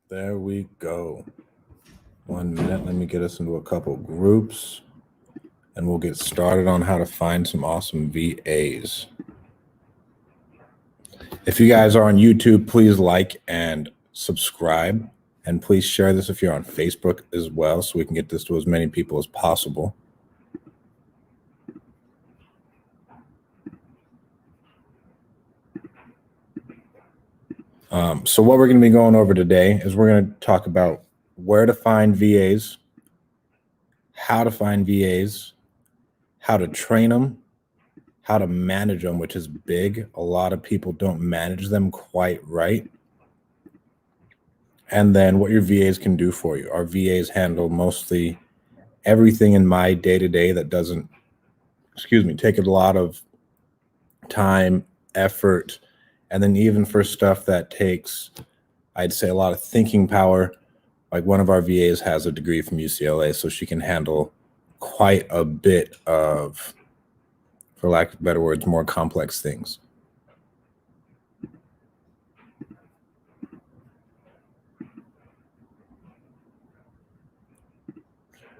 There we go. 1 minute. Let me get us into a couple groups and we'll get started on how to find some awesome VAs. If you guys are on YouTube, please like and subscribe. And please share this if you're on Facebook as well, so we can get this to as many people as possible. So what we're going to be going over today is we're going to talk about where to find VAs, how to find VAs, how to train them, how to manage them, which is big. A lot of people don't manage them quite right. And then what your VAs can do for you. Our VAs handle mostly everything in my day-to-day that doesn't, take a lot of time, effort, and then even for stuff that takes, I'd say, a lot of thinking power. Like one of our VAs has a degree from UCLA, so she can handle quite a bit of, for lack of better words, more complex things.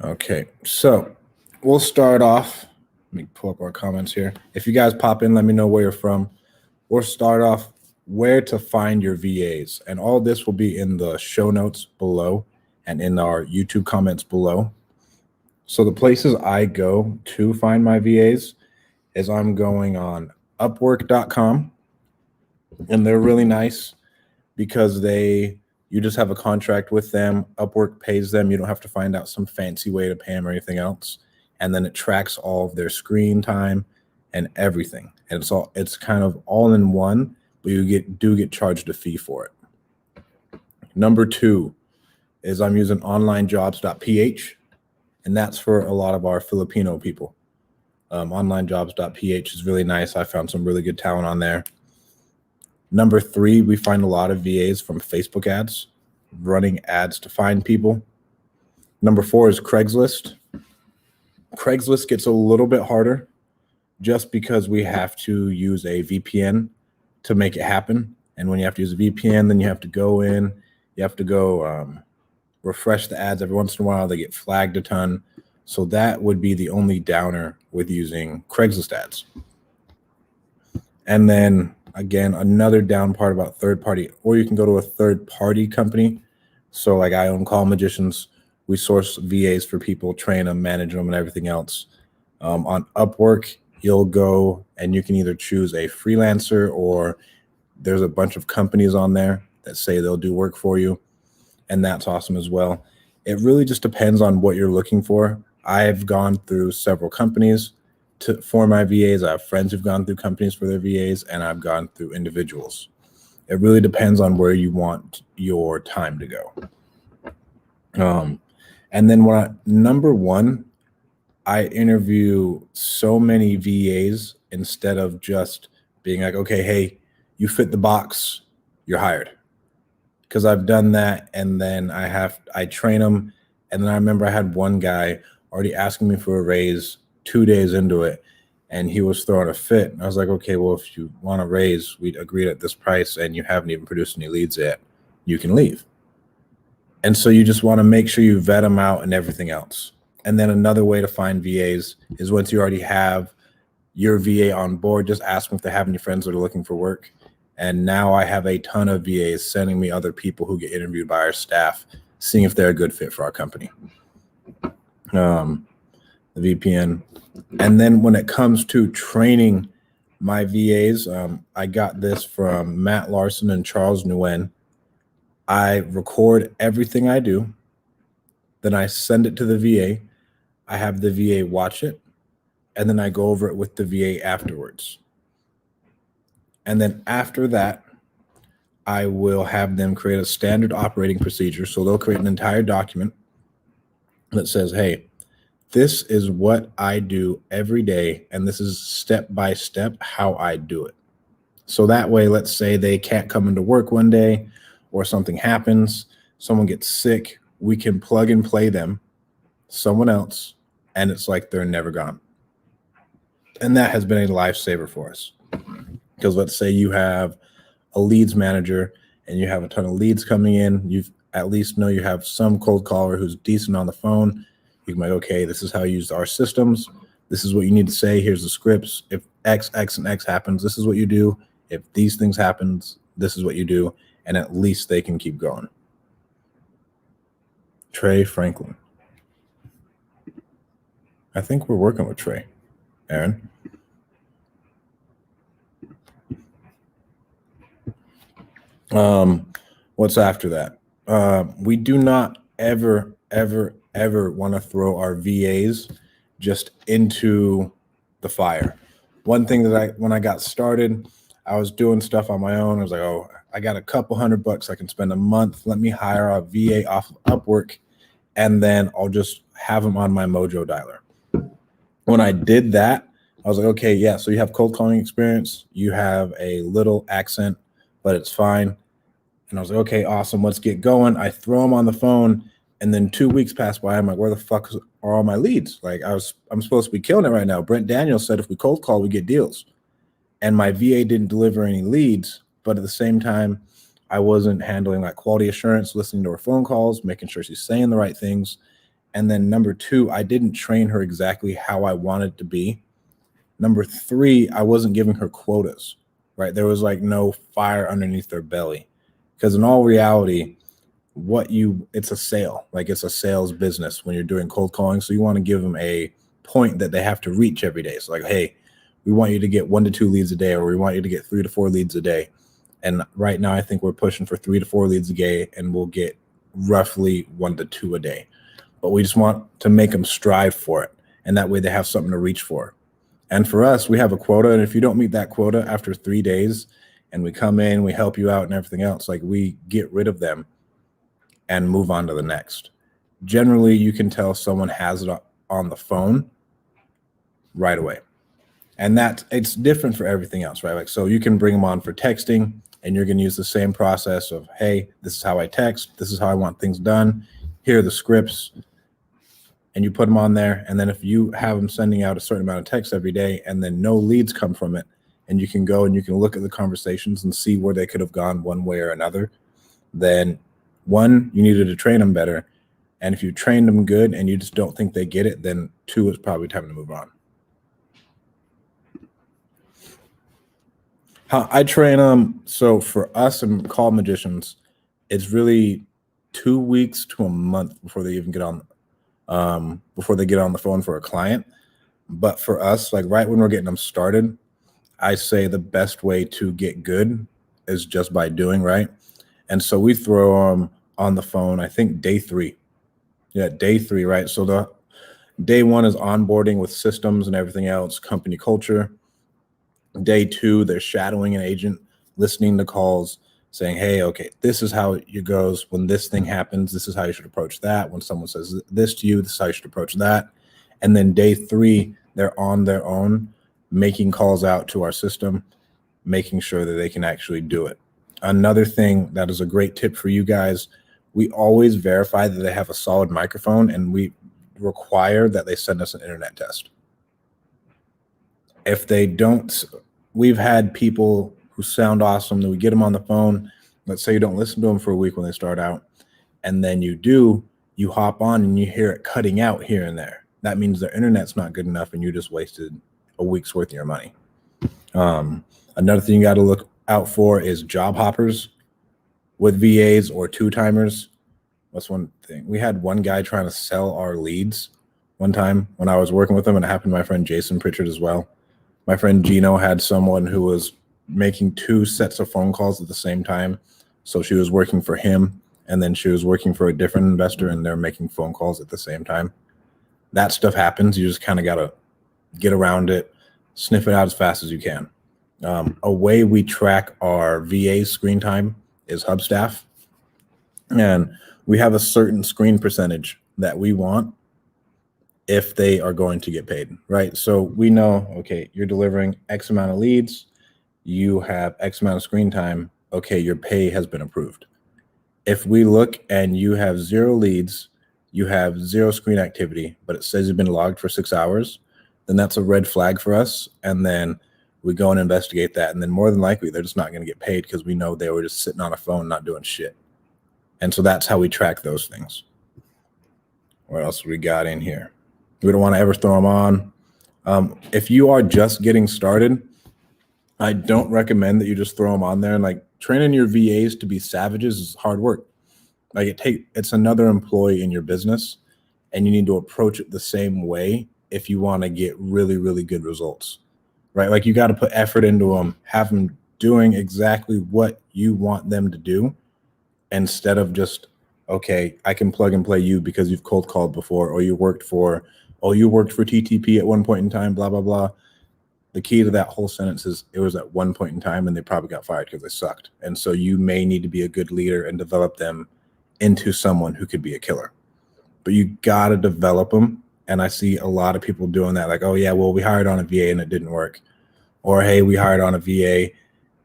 Okay, so we'll start off. Let me pull up our comments here. If you guys pop in, let me know where you're from. We'll start off where to find your VAs. And all this will be in the show notes below and in our YouTube comments below. So the places I go to find my VAs is I'm going on Upwork.com. And they're really nice because you just have a contract with them. Upwork pays them. You don't have to find out some fancy way to pay them or anything else. And then it tracks all of their screen time and everything. And it's kind of all in one, but you do get charged a fee for it. Number 2 is I'm using onlinejobs.ph, and that's for a lot of our Filipino people. Onlinejobs.ph is really nice. I found some really good talent on there. Number 3, we find a lot of VAs from Facebook ads, running ads to find people. Number 4 is Craigslist. Craigslist gets a little bit harder just because we have to use a VPN to make it happen. And when you have to use a VPN, then you have to go in, you have to go refresh the ads every once in a while. They get flagged a ton. So that would be the only downer with using Craigslist ads. And then again, another down part about third party, or you can go to a third party company. So like I own Call Magicians. We source VAs for people, train them, manage them, and everything else. On Upwork, you'll go and you can either choose a freelancer, or there's a bunch of companies on there that say they'll do work for you. And that's awesome as well. It really just depends on what you're looking for. I've gone through several companies for my VAs. I have friends who've gone through companies for their VAs, and I've gone through individuals. It really depends on where you want your time to go. And then number 1, I interview so many VAs instead of just being like, okay, hey, you fit the box, you're hired. Because I've done that, and then I train them. And then I remember I had one guy already asking me for a raise 2 days into it, and he was throwing a fit. And I was like, okay, well, if you want a raise, we'd agreed at this price and you haven't even produced any leads yet, you can leave. And so you just want to make sure you vet them out and everything else. And then another way to find VAs is once you already have your VA on board, just ask them if they have any friends that are looking for work. And now I have a ton of VAs sending me other people who get interviewed by our staff, seeing if they're a good fit for our company. The VPN. And then when it comes to training my VAs, I got this from Matt Larson and Charles Nguyen. I record everything I do. Then I send it to the VA. I have the VA watch it. And then I go over it with the VA afterwards. And then after that, I will have them create a standard operating procedure. So they'll create an entire document that says, hey, this is what I do every day, and this is step by step how I do it. So that way, let's say they can't come into work one day, or something happens, someone gets sick, we can plug and play them, someone else, and it's like they're never gone. And that has been a lifesaver for us. Because let's say you have a leads manager and you have a ton of leads coming in, at least know you have some cold caller who's decent on the phone. You can be like, okay, this is how you use our systems. This is what you need to say. Here's the scripts. If X, X, and X happens, this is what you do. If these things happens, this is what you do. And at least they can keep going. Trey Franklin. I think we're working with Trey. Aaron. What's after that? We do not ever want to throw our VAs just into the fire. One thing that when I got started, I was doing stuff on my own. I was like, oh, I got a couple $100 I can spend a month. Let me hire a VA off of Upwork, and then I'll just have them on my Mojo dialer. When I did that, I was like, okay, yeah, so you have cold calling experience. You have a little accent, but it's fine. And I was like, okay, awesome. Let's get going. I throw them on the phone, and then 2 weeks pass by. I'm like, where the fuck are all my leads? Like, I'm supposed to be killing it right now. Brent Daniels said if we cold call, we get deals. And my VA didn't deliver any leads, but at the same time, I wasn't handling like quality assurance, listening to her phone calls, making sure she's saying the right things. And then number 2, I didn't train her exactly how I wanted to be. Number 3, I wasn't giving her quotas, right? There was like no fire underneath their belly. Because in all reality, it's a sale, like it's a sales business when you're doing cold calling. So you want to give them a point that they have to reach every day. So like, hey, we want you to get 1 to 2 leads a day, or we want you to get 3 to 4 leads a day. And right now I think we're pushing for 3 to 4 leads a day, and we'll get roughly 1 to 2 a day. But we just want to make them strive for it. And that way they have something to reach for. And for us, we have a quota. And if you don't meet that quota after 3 days, and we come in, we help you out and everything else, like we get rid of them and move on to the next. Generally, you can tell someone has it on the phone right away. And it's different for everything else, right? Like, so you can bring them on for texting, and you're going to use the same process of, hey, this is how I text. This is how I want things done. Here are the scripts. And you put them on there. And then if you have them sending out a certain amount of text every day, and then no leads come from it, and you can go and you can look at the conversations and see where they could have gone one way or another, then 1, you needed to train them better. And if you trained them good and you just don't think they get it, then 2, it's probably time to move on. How I train them. So for us and call magicians, it's really 2 weeks to a month before they even get on the phone for a client. But for us, like right when we're getting them started, I say the best way to get good is just by doing, right? And so we throw them on the phone, I think day 3. Yeah, day 3, right? So the day 1 is onboarding with systems and everything else, company culture. Day 2, they're shadowing an agent, listening to calls, saying, hey, okay, this is how it goes. When this thing happens, this is how you should approach that. When someone says this to you, this is how you should approach that. And then day 3, they're on their own, making calls out to our system, making sure that they can actually do it. Another thing that is a great tip for you guys, we always verify that they have a solid microphone, and we require that they send us an internet test. If they don't, we've had people who sound awesome that we get them on the phone. Let's say you don't listen to them for a week when they start out, and then you hop on and you hear it cutting out here and there. That means their internet's not good enough, and you just wasted a week's worth of your money. Another thing you got to look out for is job hoppers with VAs or 2-timers. That's one thing. We had one guy trying to sell our leads one time when I was working with him, and it happened to my friend Jason Pritchard as well. My friend Gino had someone who was making 2 sets of phone calls at the same time. So she was working for him, and then she was working for a different investor, and they're making phone calls at the same time. That stuff happens. You just kind of got to get around it, sniff it out as fast as you can. A way we track our VA screen time is Hubstaff. And we have a certain screen percentage that we want if they are going to get paid, right? So we know, okay, you're delivering X amount of leads, you have X amount of screen time, okay, your pay has been approved. If we look and you have 0 leads, you have 0 screen activity, but it says you've been logged for 6 hours, then that's a red flag for us. And then we go and investigate that. And then more than likely, they're just not going to get paid because we know they were just sitting on a phone, not doing shit. And so that's how we track those things. What else we got in here? We don't want to ever throw them on. If you are just getting started, I don't recommend that you just throw them on there. And like training your VAs to be savages is hard work. Like it's another employee in your business, and you need to approach it the same way if you want to get really, really good results, right? Like you got to put effort into them, have them doing exactly what you want them to do instead of just, okay, I can plug and play you because you've cold called before, or you worked for TTP at one point in time, blah, blah, blah. The key to that whole sentence is it was at one point in time and they probably got fired because they sucked. And so you may need to be a good leader and develop them into someone who could be a killer. But you got to develop them. And I see a lot of people doing that. Like, oh yeah, well, we hired on a VA and it didn't work. Or, hey, we hired on a VA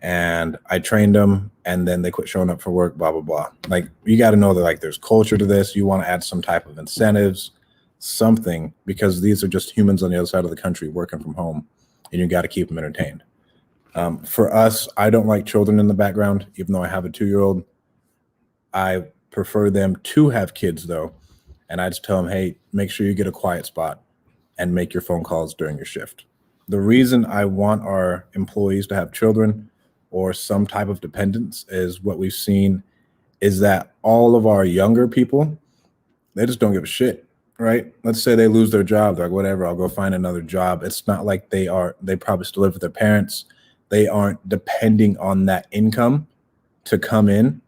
and I trained them and then they quit showing up for work, blah, blah, blah. Like you got to know that like there's culture to this. You want to add some type of incentives, something, because these are just humans on the other side of the country working from home, and you got to keep them entertained. For us, I don't like children in the background, even though I have a 2-year-old. I prefer them to have kids though. And I just tell them, hey, make sure you get a quiet spot and make your phone calls during your shift. The reason I want our employees to have children or some type of dependence is what we've seen is that all of our younger people, they just don't give a shit, right? Let's say they lose their job. They're like, whatever, I'll go find another job. It's not like they probably still live with their parents. They aren't depending on that income to come in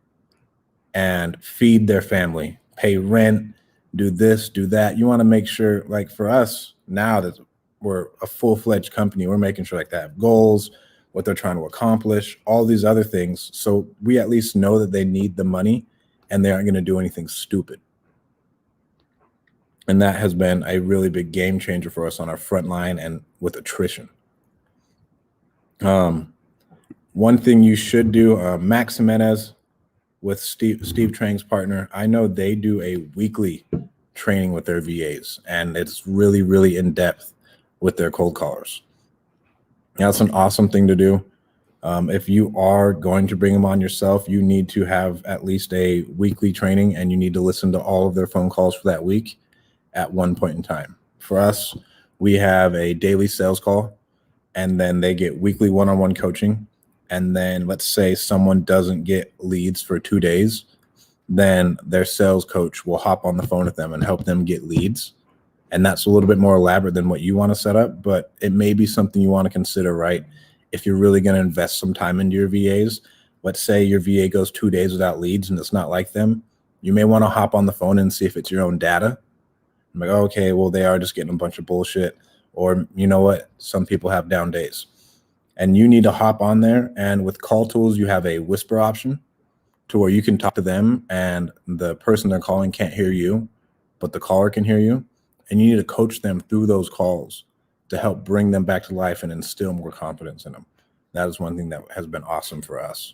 and feed their family, pay rent, do this, do that. You want to make sure, like for us now that we're a full-fledged company, we're making sure like they have goals, what they're trying to accomplish, all these other things. So we at least know that they need the money and they aren't going to do anything stupid. And that has been a really big game changer for us on our front line and with attrition. One thing you should do, Max Jimenez with Steve Trang's partner, I know they do a weekly training with their VAs, and it's really, really in depth with their cold callers. That's an awesome thing to do. If you are going to bring them on yourself, you need to have at least a weekly training, and you need to listen to all of their phone calls for that week at one point in time. For us, we have a daily sales call, and then they get weekly one-on-one coaching. And then let's say someone doesn't get leads for 2 days, then their sales coach will hop on the phone with them and help them get leads. And that's a little bit more elaborate than what you want to set up, but it may be something you want to consider, right? If you're really going to invest some time into your VAs, let's say your VA goes 2 days without leads and it's not like them. You may want to hop on the phone and see if it's your own data. I'm like, okay, well, they are just getting a bunch of bullshit. Or you know what? Some people have down days. And you need to hop on there. And with call tools, you have a whisper option to where you can talk to them and the person they're calling can't hear you, but the caller can hear you. And you need to coach them through those calls to help bring them back to life and instill more confidence in them. That is one thing that has been awesome for us.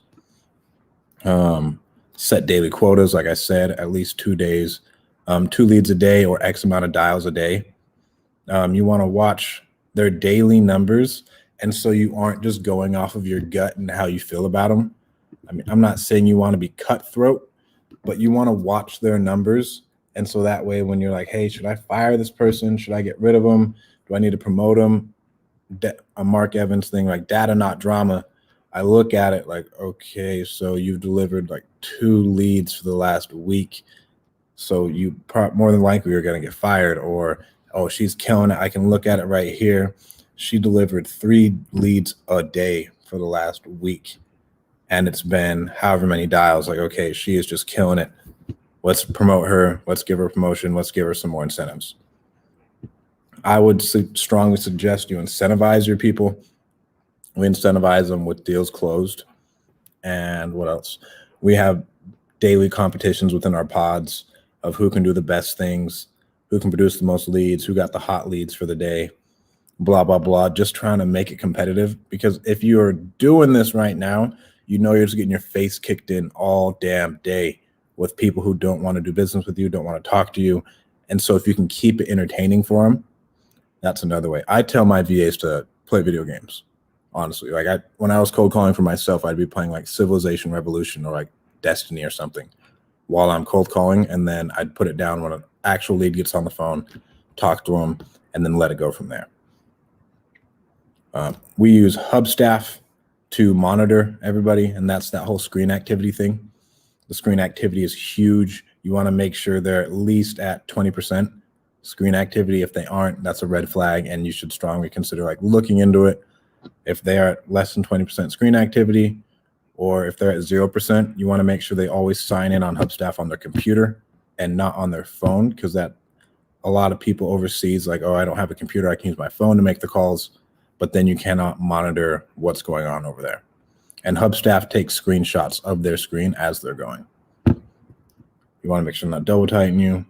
Set daily quotas, like I said, at least 2 days, 2 leads a day or X amount of dials a day. You want to watch their daily numbers. And so you aren't just going off of your gut and how you feel about them. I mean, I'm not saying you want to be cutthroat, but you want to watch their numbers. And so that way, when you're like, hey, should I fire this person? Should I get rid of them? Do I need to promote them? A Mark Evans thing, like data, not drama. I look at it like, okay, so you've delivered like 2 leads for the last week. So you more than likely are going to get fired. Or, oh, she's killing it. I can look at it right here. She delivered 3 leads a day for the last week. And it's been however many dials. Like, okay, she is just killing it. Let's promote her. Let's give her a promotion. Let's give her some more incentives. I would strongly suggest you incentivize your people. We incentivize them with deals closed. And what else? We have daily competitions within our pods of who can do the best things, who can produce the most leads, who got the hot leads for the day, blah, blah, blah. Just trying to make it competitive. Because if you're doing this right now, you know you're just getting your face kicked in all damn day with people who don't want to do business with you, don't want to talk to you. And so if you can keep it entertaining for them, that's another way. I tell my VAs to play video games, honestly. Like when I was cold calling for myself, I'd be playing like Civilization Revolution or like Destiny or something while I'm cold calling, and then I'd put it down when an actual lead gets on the phone, talk to them, and then let it go from there. We use Hubstaff to monitor everybody, and that's that whole screen activity thing. The screen activity is huge. You want to make sure they're at least at 20% screen activity. If they aren't, that's a red flag, and you should strongly consider like looking into it. If they are at less than 20% screen activity, or if they're at 0%, you want to make sure they always sign in on Hubstaff on their computer and not on their phone, because that a lot of people overseas like, oh, I don't have a computer, I can use my phone to make the calls, but then you cannot monitor what's going on over there. And Hubstaff takes screenshots of their screen as they're going. You want to make sure not double timing you.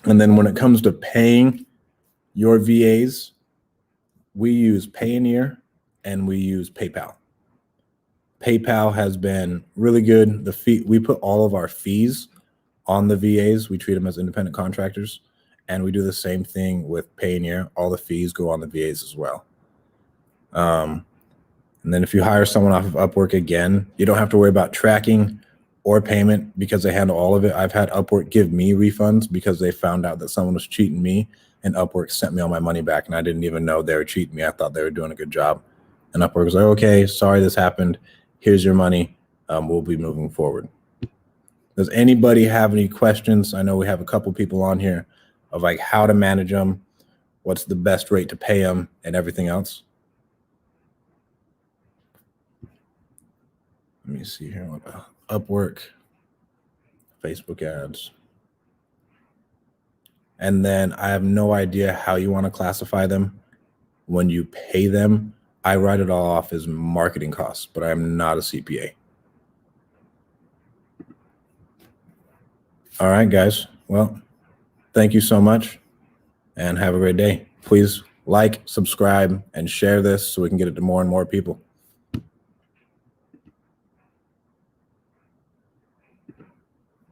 And then when it comes to paying your VAs, we use Payoneer and we use PayPal. PayPal has been really good. The fee, we put all of our fees on the VAs. We treat them as independent contractors, and we do the same thing with Payoneer. All the fees go on the VAs as well. And then if you hire someone off of Upwork, again, you don't have to worry about tracking or payment because they handle all of it. I've had Upwork give me refunds because they found out that someone was cheating me, and Upwork sent me all my money back, and I didn't even know they were cheating me. I thought they were doing a good job. And Upwork was like, okay, sorry this happened. Here's your money. We'll be moving forward. Does anybody have any questions? I know we have a couple people on here of like how to manage them, what's the best rate to pay them, and everything else. Let me see here. Upwork, Facebook ads. And then I have no idea how you want to classify them. When you pay them, I write it all off as marketing costs, but I am not a CPA. All right, guys. Well, thank you so much and have a great day. Please like, subscribe, and share this so we can get it to more and more people.